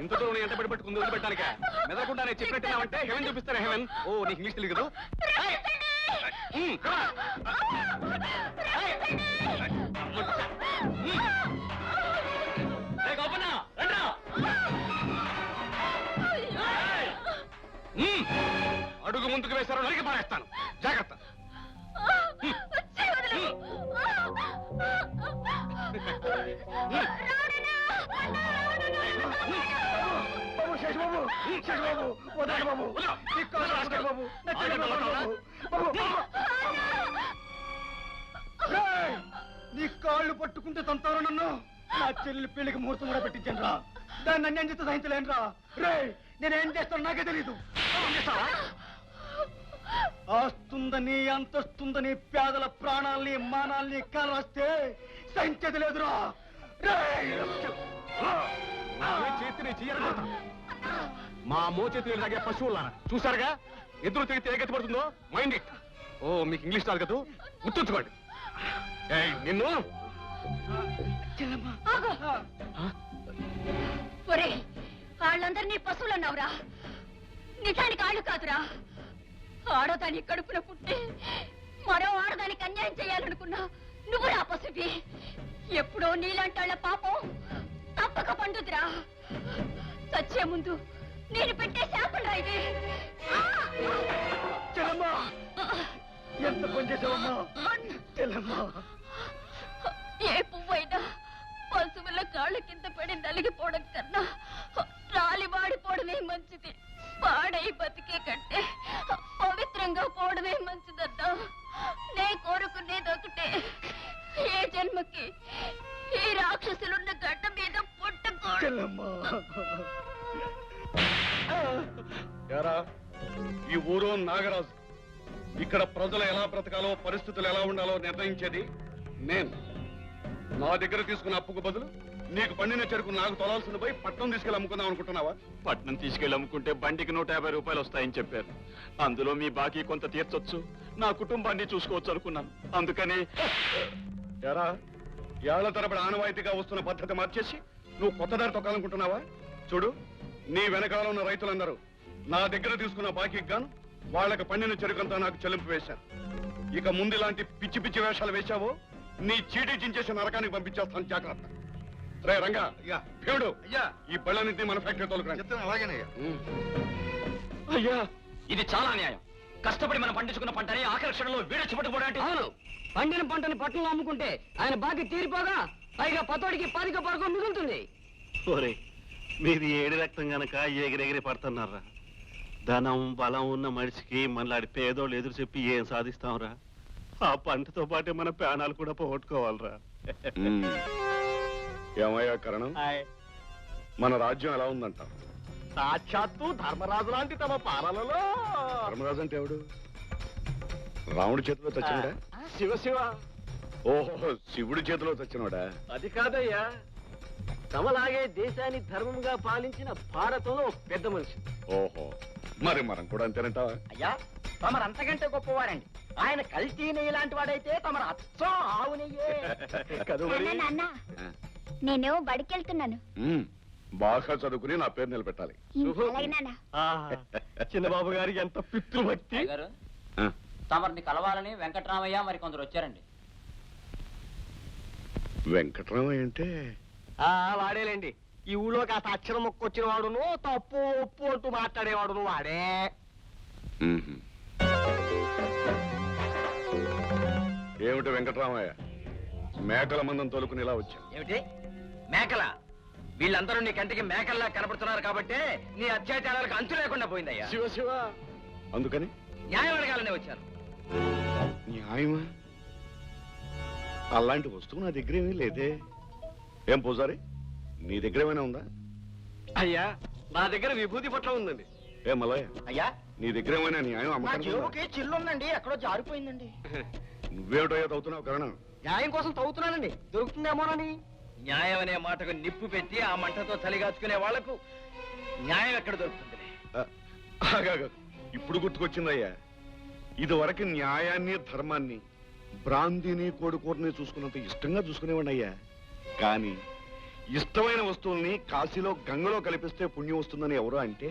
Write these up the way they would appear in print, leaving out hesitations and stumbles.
ఇంతలో ఎంత పడి పట్టుకుంది వదిలిపెట్టానిక మెదలకుండానే చెప్పినట్టున్నావంటే హెవెన్ చూపిస్తారా హెవెన్. ఓ నీకు ఇంగ్లీష్ తెలియదు. అడుగు ముందుకు వేశారో నరికి పారేస్తాను, జాగ్రత్త. నీ కాళ్ళు పట్టుకుంటే తంతారు నన్ను. నా చెల్లి పెళ్లికి ముహూర్తం కూడా పెట్టించాను రా. దాన్ని అన్యాయం చేస్తే సహించలేను రా. రే నేనేం చేస్తాను నాకే తెలీదు. ఆస్తుందని అంతస్తుందని పేదల ప్రాణాల్ని మానాల్ని కాలరాస్తే సహించేది లేదురా. చేతిని చీర మా మోచేతి తాగే పశువులారా చూసారుగా, ఎదురు తిరిగితే ఏ గతి పడుతుందో. Mind it. ఓ మీకు ఇంగ్లీష్ రాదు కదా, గుర్తుంచుకోండి. నిన్ను వాళ్ళందరినీ పశువులు అన్నావురా. నిజానికి ఆళ్ళు కాదురా. ఆడదాని కడుపున పుట్టి మరో ఆడదానికి అన్యాయం చేయాలనుకున్నా నువ్వు రా పశువి. ఎప్పుడో నీలాంటాళ్ల పాపం తప్పక పండుద్రా. చచ్చే ముందు నేను పెట్టే శాపం రా ఇది. ఎంత పని చేసావమ్మా. ఏ పువ్వైనా పశువుల కాళ్ళ కింద పడి నలిగిపోవడం కన్నా రాలి వాడిపోవడమే మంచిది. పాడై బతికే కంటే పవిత్రంగా పోవడమే మంచిదన్నా. నే కోరుకునేదొకటే, ఏ జన్మకి ఈ రాక్షసులున్న గడ్డ మీద పుట్టకూడదు. ఈ ఊరు నాగరాజు. ఇక్కడ ప్రజలు ఎలా బ్రతకాలో, పరిస్థితులు ఎలా ఉండాలో నిర్ణయించేది నేను. నా దగ్గర తీసుకున్న అప్పుకు బదులు నీకు పండిన చెరుకు నాకు తొలాల్సింది పోయి పట్నం తీసుకెళ్ళి అమ్ముకుందాం అనుకుంటున్నావా? పట్నం తీసుకెళ్ళి అమ్ముకుంటే బండికి 150 రూపాయలు వస్తాయని చెప్పారు. అందులో మీ బాకీ కొంత తీర్చొచ్చు, నా కుటుంబాన్ని చూసుకోవచ్చు అనుకున్నాను. అందుకని ఎరా ఏళ్ల తరబడి ఆనవాయితీగా వస్తున్న పద్ధతి మార్చేసి నువ్వు కొత్త దారి తొక్కాలనుకుంటున్నావా? చూడు, నీ వెనకాల ఉన్న రైతులందరూ నా దగ్గర తీసుకున్న బాకీకి గాను వాళ్ళకి పండిన చెరుకంతా నాకు చెల్లింపు వేశారు. ఇక ముందు ఇలాంటి పిచ్చి పిచ్చి వేషాలు వేశావో నీ చీటీ చించేసి నరకానికి పంపించేస్తాను, జాగ్రత్త. రే రంగా, దేవుడు ఈ బళ్ళన్నింటినీ మన ఫ్యాక్టరీ తోలుకురా. అలాగేనయ్యా. అయ్యా, ఇది చాలా అన్యాయం. కష్టపడి మనం పండించుకున్న పంటని ఆఖరి క్షణంలో వీడొచ్చి పట్టుకోవడానికి. అవును, పండిన పంటని పట్టణంలో అమ్ముకుంటే ఆయన బాకీ తీరిపోగా పైగా పతోడికి 10 పరకం మిగులుతుంది. మీది ఏడి రక్తం గనక ఎగిరెగిరి పడుతున్నారా? ధనం బలం ఉన్న మనిషికి మనలాడి పేదోళ్ళు ఎదురు చెప్పి ఏం సాధిస్తాంరా? ఆ పంటతో పాటే మన ప్రాణాలు కూడా పోగొట్టుకోవాలరా. ఏమయ్యా కరణం, మన రాజ్యం ఎలా ఉందంట? సాక్షాత్తు ధర్మరాజు లాంటి తమ పాలనలో. ధర్మరాజు అంటే ఎవడు? రాముడి చేతిలో చచ్చినోడా? శివ. ఓహో, శివుడి చేతిలో చచ్చినోడా? అది కాదయ్యా, తమలాగే దేశాన్ని ధర్మంగా పాలించిన భారతంలో పెద్ద మనిషి. ఓహో, మరి మనం కూడా అంతేనంటావా? అయ్యా, తమరు అంతకంటే గొప్పవారండి. ఆయన కల్తీ నెయ్యి లాంటి వాడైతే తమరు అచ్చం ఆవు నెయ్యే. నేను బడికెళ్తున్నాను. బాగా చదువుకుని నా పేరు నిలబెట్టాలి. చిన్నబాబు గారికి ఎంత పితృభక్తి. తమరిని కలవాలని వెంకటరామయ్య మరి కొందరు వచ్చారండి. వెంకటరామయ్య అంటే వాడేలేండి. ఈ ఊళ్ళో కాస్త అక్షరం మొక్కొచ్చిన వాడును, తప్పు ఒప్పు అంటూ మాట్లాడేవాడును వాడే. ఏమిటి వెంకటరామయ్య, మేకల మందం తోలుకుని ఇలా వచ్చా? ఏమిటి మేకల? వీళ్ళందరూ నీ కంటికి మేకల్లా కనపడుతున్నారు కాబట్టి నీ అత్యాచారాలకు అంతు లేకుండా పోయిందయ్యా. శివ, అందుకని న్యాయం అడగాలనే వచ్చాను. న్యాయమా? అలాంటి వస్తువు నా దగ్గర ఏమీ లేదే. ఏం పూజారి, నీ దగ్గర ఏమైనా ఉందా? అయ్యా, నా దగ్గర విభూతి పట్ల ఉందండి. ఏ మలయ్య, అయ్యా, నీ దగ్గర ఏమైనా న్యాయం అమ్మకం? చిల్లు ఉందండి, ఎక్కడో జారిపోయిందండి. నువ్వేమిటో తవ్వుతున్నావు కరణం? న్యాయం కోసం తవ్వుతున్నానండి, దొరుకుతుందేమోనని. న్యాయం అనే మాటకు నిప్పు పెట్టి ఆ మంటతో చలిగాచుకునే వాళ్లకు న్యాయం ఎక్కడ దొరుకుతుంది? ఇప్పుడు గుర్తుకొచ్చిందయ్యా. ఇదివరకు న్యాయాన్ని ధర్మాన్ని భ్రాంతిని కోడుకోరని చూసుకున్నంత ఇష్టంగా చూసుకునేవాడిని అయ్యా. కానీ ఇష్టమైన వస్తువుల్ని కాశీలో గంగలో కలిపిస్తే పుణ్యం వస్తుందని ఎవరో అంటే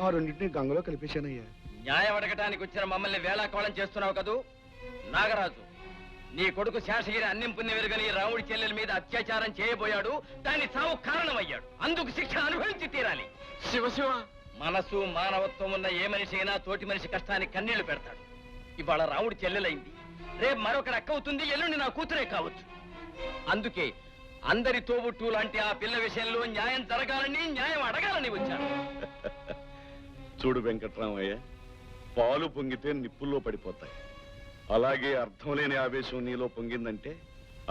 ఆ రెండింటిని గంగలో కలిపేశానయ్యా. న్యాయం అడగటానికి వచ్చిన మమ్మల్ని వేళాకోళం చేస్తున్నావు కదూ నాగరాజు. నీ కొడుకు శేషగిరి అన్నం పుణ్యం వెరుగని రాముడి చెల్లెల మీద అత్యాచారం చేయబోయాడు. దాని చావు కారణమయ్యాడు. అందుకు శిక్ష అనుభవించి తీరాలి. శివశివ, మనసు మానవత్వం ఉన్న ఏ మనిషి అయినా తోటి మనిషి కష్టానికి కన్నీళ్లు పెడతాడు. ఇవాళ రాముడి చెల్లెలైంది, రేపు మరొకటి అక్క అవుతుంది, ఎల్లుండి నా కూతురే కావచ్చు. అందుకే అందరి తోబుట్టు లాంటి ఆ పిల్ల విషయంలో న్యాయం జరగాలని, న్యాయం అడగాలని వచ్చాను. చూడు వెంకట్రామయ్య, పాలు పొంగితే నిప్పుల్లో పడిపోతాయి. అలాగే అర్థం లేని ఆవేశం నీలో పొంగిందంటే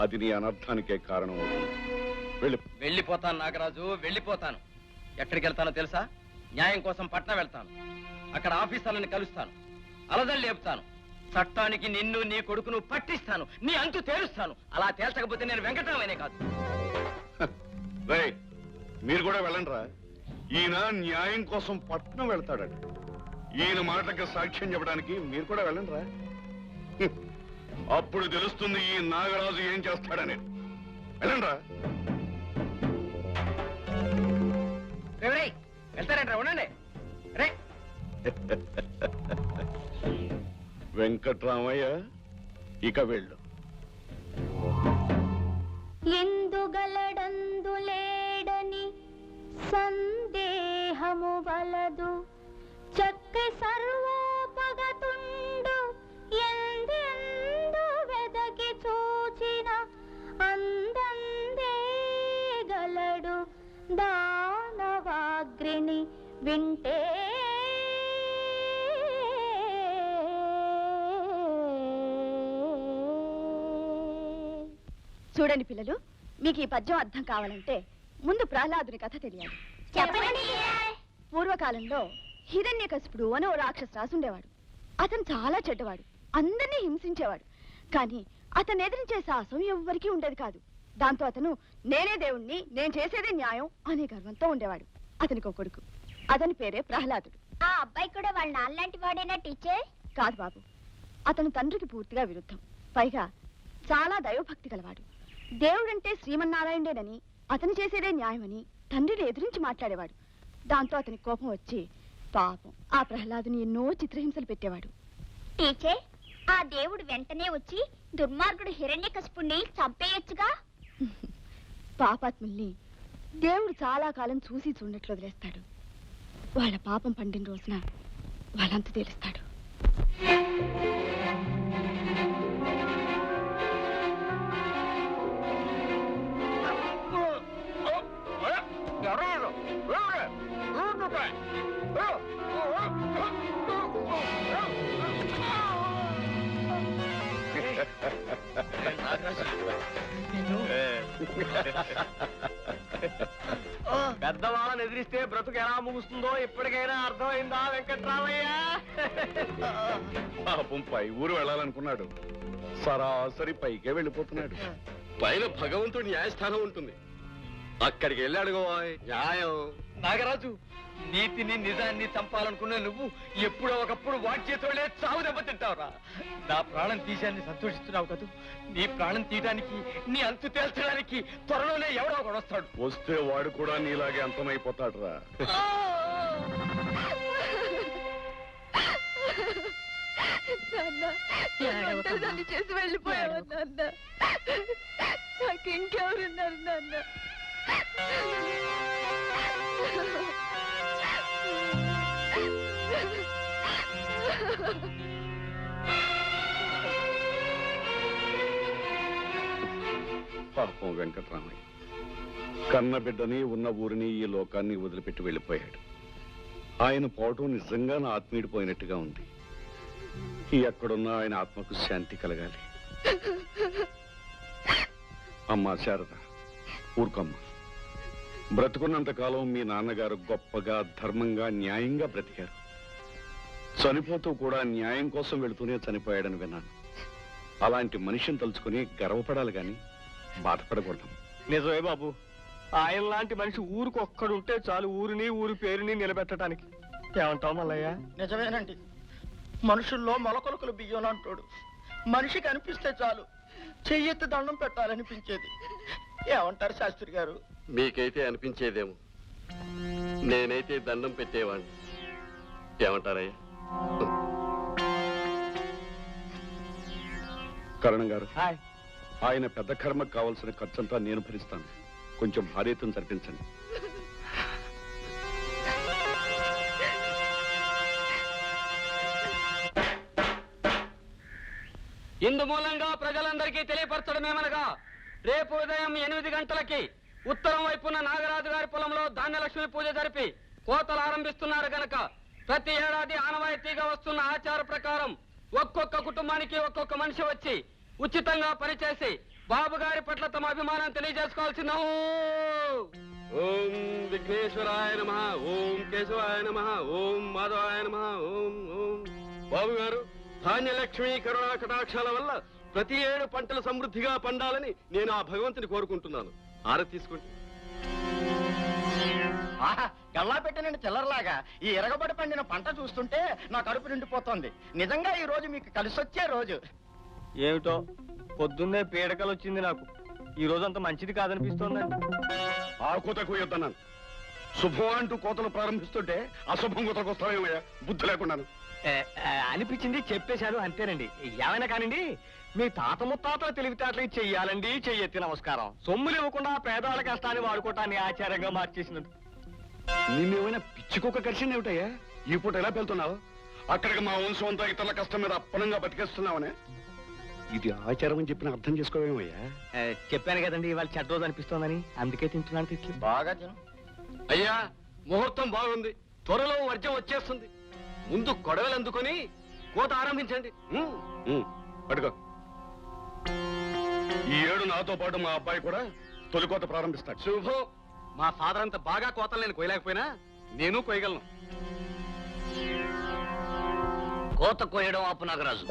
అది నీ అనర్థానికే కారణం అవుతుంది. వెళ్ళిపోతాను నాగరాజు, వెళ్ళిపోతాను. ఎక్కడికి వెళ్తానో తెలుసా? న్యాయం కోసం పట్నం వెళ్తాను. అక్కడ ఆఫీసర్లను కలుస్తాను, అలదలు లేపుతాను. చట్టానికి నిన్ను నీ కొడుకును పట్టిస్తాను, నీ అంతు తేలుస్తాను. అలా తేల్చకపోతే నేను వెంకటరామయ్యనే కాదు. రేయ్, మీరు కూడా వెళ్ళండిరా. ఈయన న్యాయం కోసం పట్నం వెళ్తాడట. ఈయన మాటకి సాక్ష్యం చెప్పడానికి మీరు కూడా వెళ్ళండిరా. అప్పుడు తెలుస్తుంది ఈ నాగరాజు ఏం చేస్తాడని. వెళ్ళండిరా. వెళ్తారంటారా? ఉండండి రే. వెంకట్రామయ్య, ఇక వెళ్ళు. ఎందుగలడందు లేడని సందేహము వలదు, చక్కె సర్వోపగతుండు ఎందెందు వెదకి చూచిన అందందే గలడు దానవాగ్రిని వింటే. చూడండి పిల్లలు, మీకు ఈ పద్యం అర్థం కావాలంటే ముందు ప్రహ్లాదుని కథ తెలియాలి. పూర్వకాలంలో హిరణ్యకశిపుడు అని ఓ రాక్షస రాసుండేవాడు. అతను చాలా చెడ్డవాడు, అందరినీ హింసించేవాడు. కానీ అతను ఎదిరించే సాహసం ఎవ్వరికీ ఉండేది కాదు. దాంతో అతను నేనే దేవుణ్ణి, నేను చేసేదే న్యాయం అనే గర్వంతో ఉండేవాడు. అతనికి ఒక కొడుకు, అతని పేరే ప్రహ్లాదుడు. ఆ అబ్బాయి కూడా వాళ్ళ నాన్నలాంటి వాడేనా టీచర్? కాదు బాబు, అతను తండ్రికి పూర్తిగా విరుద్ధం. పైగా చాలా దైవభక్తి గలవాడు. దేవుడంటే శ్రీమన్నారాయణుడేనని, అతను చేసేదే న్యాయమని తండ్రిని ఎదిరించి మాట్లాడేవాడు. దాంతో అతనికి కోపం వచ్చి పాపం ఆ ప్రహ్లాదుని ఎన్నో చిత్రహింసలు పెట్టేవాడు. టీచర్, ఆ దేవుడు వెంటనే వచ్చి దుర్మార్గుడు హిరణ్యకశిపుణ్ణి చంపేయొచ్చుగా. పాపాత్ముల్ని దేవుడు చాలా కాలం చూసి చూడట్లు వదిలేస్తాడు. వాళ్ళ పాపం పండిన రోజున వాళ్ళంతా తెలుస్తాడు. పెద్దవాళ్ళని ఎదిరిస్తే బ్రతుకు ఎలా ముగుస్తుందో ఇప్పటికైనా అర్థమైందా వెంకట్రామయ్య? పాపం పై ఊరు వెళ్ళాలనుకున్నాడు, సరాసరి పైకే వెళ్ళిపోతున్నాడు. పైన భగవంతుడి న్యాయస్థానం ఉంటుంది, అక్కడికి వెళ్ళాడు న్యాయం. నాగరాజు, నీతిని నిజాన్ని చంపాలనుకున్న నువ్వు ఎప్పుడో ఒకప్పుడు వాటి చేతులే చావు దెబ్బతింటావురా. నా ప్రాణం తీశాన్ని సంతోషిస్తున్నావు కదా, నీ ప్రాణం తీయడానికి, నీ అంతు తేల్చడానికి త్వరలోనే ఎవడో ఒకడు వస్తాడు. వస్తే వాడు కూడా నీలాగే అంతమైపోతాడు రా. చేసి వెళ్ళిపోయావు నాన్న, నాకు ఇంకెవరున్నారు నాన్న? పాపం వెంకట్రామయ్య కన్న బిడ్డని, ఉన్న ఊరిని, ఈ లోకాన్ని వదిలిపెట్టి వెళ్ళిపోయాడు. ఆయన పోవటం నిజంగా నా ఆత్మీయుడిపోయినట్టుగా ఉంది. ఎక్కడున్నా ఆయన ఆత్మకు శాంతి కలగాలి. అమ్మా శారద, ఊరుకమ్మ. బ్రతుకున్నంత కాలం మీ నాన్నగారు గొప్పగా, ధర్మంగా, న్యాయంగా బ్రతికారు. చనిపోతూ కూడా న్యాయం కోసం వెళుతూనే చనిపోయాడని విన్నాను. అలాంటి మనిషిని తలుచుకుని గర్వపడాలి గాని బాధపడకూడదు. నిజమే బాబు, ఆయన లాంటి మనిషి ఊరికి ఒక్కడుంటే చాలు ఊరిని, ఊరి పేరుని నిలబెట్టడానికి. ఏమంటావు మల్లయ్య? నిజమేనండి, మనుషుల్లో మొలకొలకలు బియ్యం అంటాడు. మనిషికి అనిపిస్తే చాలు చెయ్యెత్తి దండం పెట్టాలనిపించేది. ఏమంటారు శాస్త్రి గారు? మీకైతే అనిపించేదేమో, నేనైతే దండం పెట్టేవాడిని. ఏమంటారయ్యా? కరణం గారు, ఆయన పెద్ద కర్మకు కావాల్సిన ఖర్చంతా నేను భరిస్తాను. కొంచెం భార్యతను జరిపించండి. ఇందు మూలంగా ప్రజలందరికీ తెలియపరచడమేమనగా, రేపు ఉదయం 8 గంటలకి ఉత్తరం వైపున నాగరాజు గారి పొలంలో ధాన్యలక్ష్మి పూజ జరిపి కోతలు ఆరంభిస్తున్నారు గనక ప్రతి ఏడాది ఆనవాయితీగా వస్తున్న ఆచార ప్రకారం ఒక్కొక్క కుటుంబానికి ఒక్కొక్క మనిషి వచ్చి ఉచితంగా పనిచేసి బాబు గారి పట్ల తమ అభిమానం తెలియజేసుకోవాల్సిన. ఓం విఘ్నేశ్వరాయ నమః, ఓం కేశవాయ నమః, ఓం మాధవాయ నమః, ఓం ఓం. బాబు గారు, ధాన్యలక్ష్మి కరుణా కటాక్షాల వల్ల ప్రతి ఏడు పంటలు సమృద్ధిగా పండాలని నేను ఆ భగవంతుని కోరుకుంటున్నాను. ఆరతి తీసుకోండి. గల్లా పెట్టినండి చిల్లరలాగా ఈ ఎరగబడి పండిన పంట చూస్తుంటే నా కడుపు నిండిపోతోంది. నిజంగా ఈ రోజు మీకు కలిసొచ్చే రోజు. ఏమిటో పొద్దున్నే పీడకలు వచ్చింది నాకు. ఈ రోజు అంత మంచిది కాదనిపిస్తోందండి. ఆ కోతకు వద్దన్నాను. శుభం అంటూ కోతలు ప్రారంభిస్తుంటే అశుభం కోతకు వస్తావేమయ్యా, బుద్ధి లేకున్నాను. అనిపించింది చెప్పేశాను, అంతేనండి. ఏమైనా కానివ్వండి, మీ తాత ముత్తాతల తెలివితేటలకి చెయ్యాలండి చెయ్యెత్తి నమస్కారం. సొమ్ములు ఇవ్వకుండా పేదవాళ్ళ కష్టాన్ని వాడుకోవటాన్ని ఆచారంగా మార్చేసినట్టు. నిన్నేమైనా పిచ్చికొక్క కరిచింది ఏమిటయ్యా? ఈ పూట ఎలా వెళ్తున్నావు? అక్కడికి మా వంశం అంతా ఇతరుల కష్టం మీద అప్పనంగా బతికేస్తున్నావనే. ఇది ఆచారం అని చెప్పిన అర్థం చేసుకోవేమయ్యా? చెప్పాను కదండి, ఇవాళ చెడ్డ రోజు అనిపిస్తోందని, అందుకే తింటున్నాను తిట్లు. బాగా తిను. అయ్యా, ముహూర్తం బాగుంది, త్వరలో వర్జం వచ్చేస్తుంది. ముందు గొడవలు అందుకొని కోత ఆరంభించండి. పడుకో. ఈ ఏడు నాతో పాటు మా అబ్బాయి కూడా తొలి కోత ప్రారంభిస్తాడు. శుభం. మా ఫాదర్ అంత బాగా కోతలు నేను కోయలేకపోయినా నేను కోయగలను. కోత కోయడం ఆపు నాగరాజు.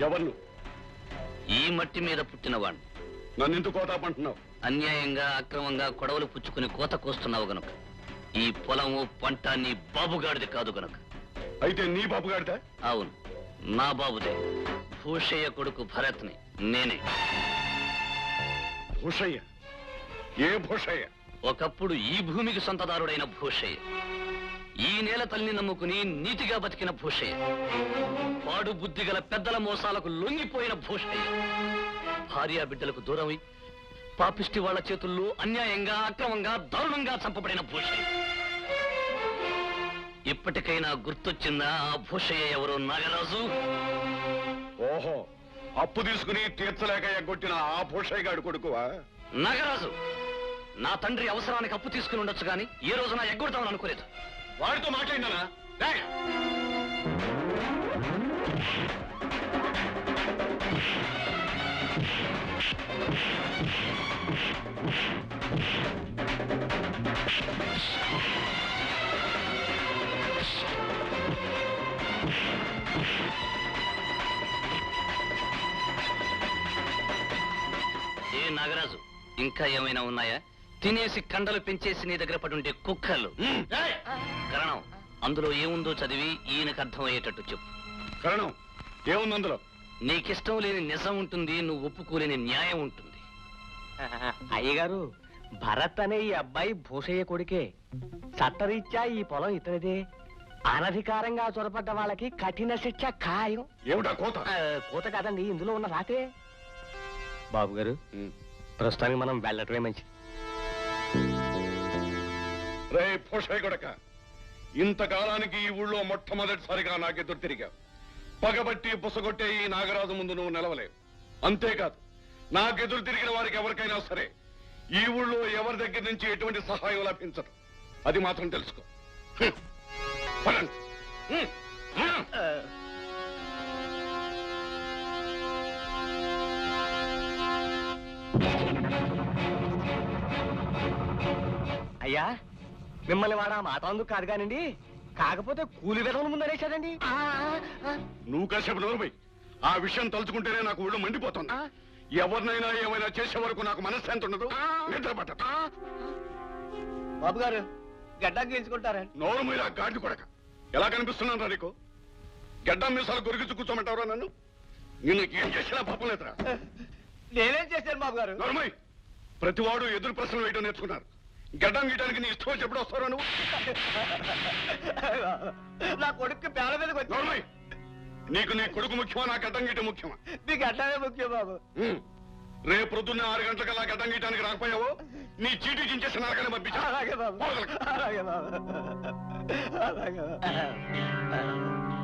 ఎవరు? ఈ మట్టి మీద పుట్టినవాణ్ణి. నన్ను ఎందుకు కోతాపంటున్నావు? అన్యాయంగా అక్రమంగా కొడవలు పుచ్చుకుని కోత కోస్తున్నావు గనుక. ఈ పొలము పంట నీ బాబుగాడిది కాదు గనుక. అయితే నీ బాబు గాడిదా? అవును, నా బాబుదే. భూషయ్య కొడుకు భరత్ని నేనే. భూషయ్య? ఏ భూషయ్య? ఒకప్పుడు ఈ భూమికి సొంతదారుడైన భూషయ్య. ఈ నేల తల్లిని నమ్ముకుని నీతిగా బతికిన భూషయ్య. పాడు బుద్ధి గల పెద్దల మోసాలకు లొంగిపోయిన భూషయ్య. భార్యా బిడ్డలకు దూరమై పాపిష్టి వాళ్ల చేతుల్లో అన్యాయంగా అక్రమంగా దారుణంగా చంపబడిన భూషయ్య. ఇప్పటికైనా గుర్తొచ్చిందా ఆ భూషయ్య ఎవరో నాగరాజు? ఓహో, అప్పు తీసుకుని తీర్చలేక ఎగ్గొట్టిన ఆ భూషయ్య గాడి కొడుకువా? నాగరాజు, నా తండ్రి అవసరానికి అప్పు తీసుకుని ఉండొచ్చు కానీ ఏ రోజున ఎగ్గొడతామని అనుకోలేదు. వాడితో మాట్లాడినానా? ఏ నాగరాజు, ఇంకా ఏమైనా ఉన్నాయా? తినేసి కండలు పెంచేసి నీ దగ్గర పడుండే కుక్కలు. కరణం, అందులో ఏముందో చదివి ఈయనకు అర్థమయ్యేటట్టు చెప్పు. కరణం, ఏముంది అందులో? నీకిష్టం లేని నిజం ఉంటుంది, నువ్వు ఒప్పుకోలేని న్యాయం ఉంటుంది. అయ్యగారు, భరత్ అనే ఈ అబ్బాయి భూషయ్య కొడుకే. చట్టరీత్యా ఈ పొలం ఇతనిదే. అనధికారంగా చొరపడ్డ వాళ్ళకి కఠిన శిక్ష ఖాయం. ఏమిటా కోత? కోత కాదండి, ఇందులో ఉన్న రాతే. బాబు గారు, ప్రస్తుతానికి మనం వెళ్ళటమే మంచిది. రే భూషయ్య కొడక, ఇంతకాలానికి ఈ ఊళ్ళో మొట్టమొదటిసారిగా నాకెదురు తిరిగావు. పగబట్టి బుసగొట్టే ఈ నాగరాజు ముందు నువ్వు నిలవలేవు. అంతేకాదు, నాకెదురు తిరిగిన వారికి ఎవరికైనా సరే ఈ ఊళ్ళో ఎవరి దగ్గర నుంచి ఎటువంటి సహాయం లభించదు. అది మాత్రం తెలుసుకో. పదండి. అయ్యా, మిమ్మల్ని వాడా మాట అందుకు కాదు కానండి, కాకపోతే కూలి విధముల ముందు అనేశాడండి. నువ్వు కాసేపు నోరుపోయి ఆ విషయం తలుచుకుంటేనే నాకు ఒళ్ళు మండిపోతుంది. ఎవరినైనా ఏమైనా చేసే వరకు నాకు మనశ్శాంతి ఉండదు, నిద్ర పట్టదు. బాబు గారు గడ్డం గీయించుకుంటారా? నోరు మీద గాడ్డు కొడక. ఎలా కనిపిస్తున్నాను రా నీకు? గడ్డం మీసాలు గొరిగించి కూర్చోమంటావురా నన్ను? నిన్ను ఏం చేసినా పాపం లేదురా. నేనేం చేశాను బాబు గారు? నోర్మయ్, ప్రతివాడు ఎదురు ప్రశ్నలు వేయడం నేర్చుకున్నారు. గడ్డం గీయడానికి నీ ఇష్టం వచ్చి ఎప్పుడు వస్తారా నువ్వు? నా కొడుకు పేల మీదకి వచ్చి. నోర్మయ్, నీకు నీ కొడుకు ముఖ్యమా, నా గడ్డం గీయటం ముఖ్యమా? నీకు అట్లానే ముఖ్యం బాబు. రేపు పొద్దున్న 6 గంటలకల్లా గడ్డం గీయటానికి రాకపోయావో నీ చీటీ చించేసి నరకనే పంపించా. అలాగే బాబు, అలాగే బాబు, అలాగే బాబు.